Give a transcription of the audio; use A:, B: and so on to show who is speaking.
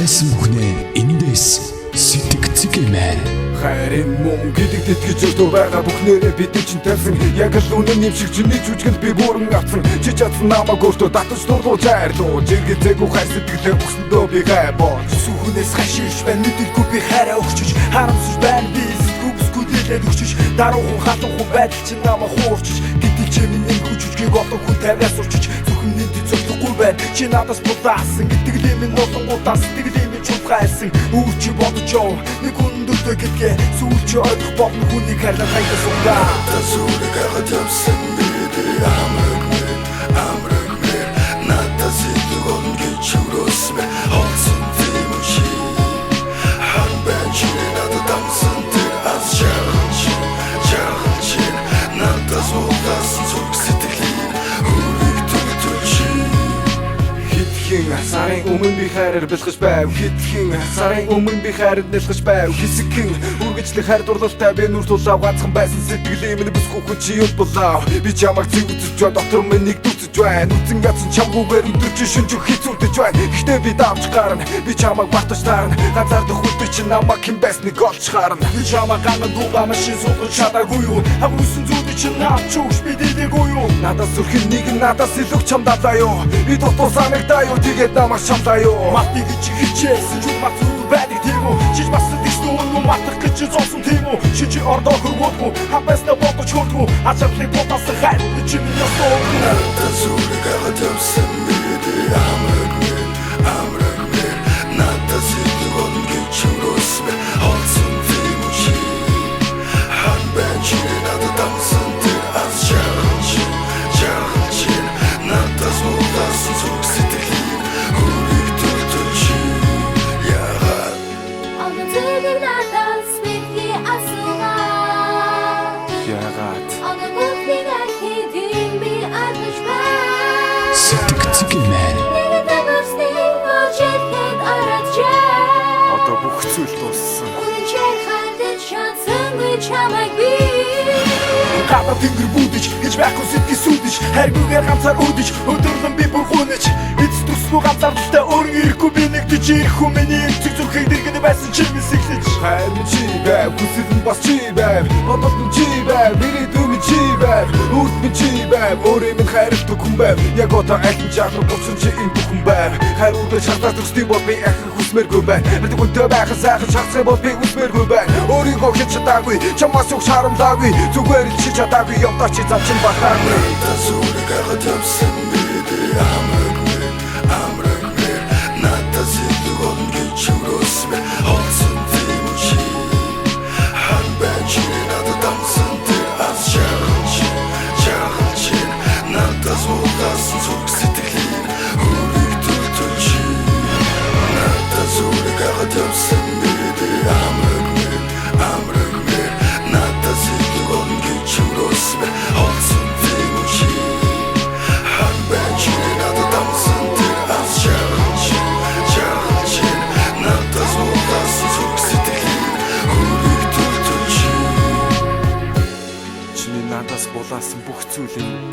A: байсан бүхнээ эндээс сэтгэцэг юмэн.
B: Хайрын мөн гэдэг тэтгэж өртөө байгаа бүхнээрээ бид чинь тавьсан. Яг л үнэн юм шиг чиний жүжигэнд би бүрэн авсан. Чи чадсан намайг өөртөө татаж дурлуулж хайрлуу. Жиргэцээгүй хайр сэтгэлээ бүсэндөө би гайбооч.
C: Сүхнээс хашиж байна нүдэлгүй би хайраа өгчөж. Харамсаж байна би сэтгүүбсгүй дэлээд өгчөж. Даруухан хатанхуу байдал чинь намайг хуурчиж. Гэтэл чи миний хүчжгийг олон хүн тавиас урчиж. Зөвхөн нийт зөвлөхгүй байна. Чи надаас будаасан гэдэг юм ноолонгуудаас сэтгэл юм чулгайсан. Үүрчи бодож яв нэг хүндөлтөө гэдгээ сүүлчи ойлгох болно хүнийг хайрлах хайгаас ундаа.
D: Тасурыг агаад явсан биди амраг мэр надад сэтгэл гон гэж өрөөсмэ олсон тийм чи хан бачи надад дамсан тэр аз чарч надад зулгас зүг сэтгэлийн үрийг төлөвчи.
B: Хитгэн сарын өмнө би хайраар бэлгэж байв. Хитгэн сарын өмнө би хайраар нэлгэж байв. Хэсэгхэн үргэлжлэх хайр дурлалтай би нүр тулаа ганцхан байсан сэтгэлээ минь бүсгүй хүн чи юу болоо. Би чамайг зэвүүцэж бай дотор минь нэг дүцэж байна. Үтэн ядсан чамгүйгээр өдөрч шүнжих хэцүүлдэж байна. Гэхдээ би давж гарна. Би чамайг бартаж таарна. Ганцаардах үл би чи намайг хэн байсныг олж харна. Би чамайг гандан дуугаа машин суулгаж чадаагүй юу. Хавуусан зүуд чи навч өгч би дээгүй юу. Надаас өрхөн нэг надаас илүү чамдаа юу. Би дотор санагдаа юу. Тэгээд намайг чамдаа юу.
C: Матыг чи хичээсэн зүг мат зүг байдаг тийм үү. Чи бас дэвстүүн матах гэж зоосон тийм үү. Чи ордоо хөрвөөдгөө хамбаснаа бодож хөрдгөө. Ачаалхыг бодос хайр чи минь ястоо.
D: Тасурыг агаад явсан биди амраг мэр надад сэтгэл гон гэж өрөөсмэ олсон тийм чи хан бачи надад дамсан тэр аз чарч надад зулгас зүг сэтгэлийн үрийг төлөвчи. Яагаад
E: Onuntuk natas bitki asılan.
B: Яагаад
E: Onun mutlular kedim bir atışma.
A: Сэтгэцэг юмэн.
E: Nere de görsün o çetken aratacak.
B: одоо бүх зүйл дууссан.
E: Onun çerhalde şansın bıçamak bir.
C: Гадаа тэнгэр бүдэж гэж байхгүй сэтгэл сүдэж. Хайргүйгээр ганцаар үдэж өдөрлөн би бүрхүүнэж. Эцэс төсгүй ганцаардалтай өөрийн ирэхгүй би нэгдэж ирэх хүн миний эмчиг зүрхийг дэргэд байсан чи мэсэглэж.
B: Хайр нь чи байв, хүсэл нь бас чи байв. Бодол нь чи байв, ирээдүйн нь чи байв. Үрд нь чи байв, өөрөө минь хайртай хүн байв. Яг одоо ахин чанар буцсан чи энэ бүхэн байв. Хайр үрдэж хатаа төстэй бол би ахин хүсмээргүй байна. Мэдээ хүнтэй байхад сайхан шахсан бол би үсмээргүй байна. Өөрийгөө хэд чадаагүй, чамаас үг шарамлаагүй. Зүгээр чи чадаагүй, явдаа чи завчин батаагүй.
D: Тасурыг агаад явсан биди амраг мэр надад сэтгэл гон гэж өрөөсмэ олсон тийм чи хан бачи надад дамсан тэр аз чарч надад зулгас зүг сэтгэлийн үрийг төлөвчи. Надад зүрэг агаад явсан биди амраг мэр надад сэтгэл гон гэж өрөөсмэ олсон тийм чи хан бачи надад дамсан тэр аз чарч надад зулгас зүг сэтгэлийн үрийг төлөвчи.
B: Чиний надаас булаасан бүх зүйлийг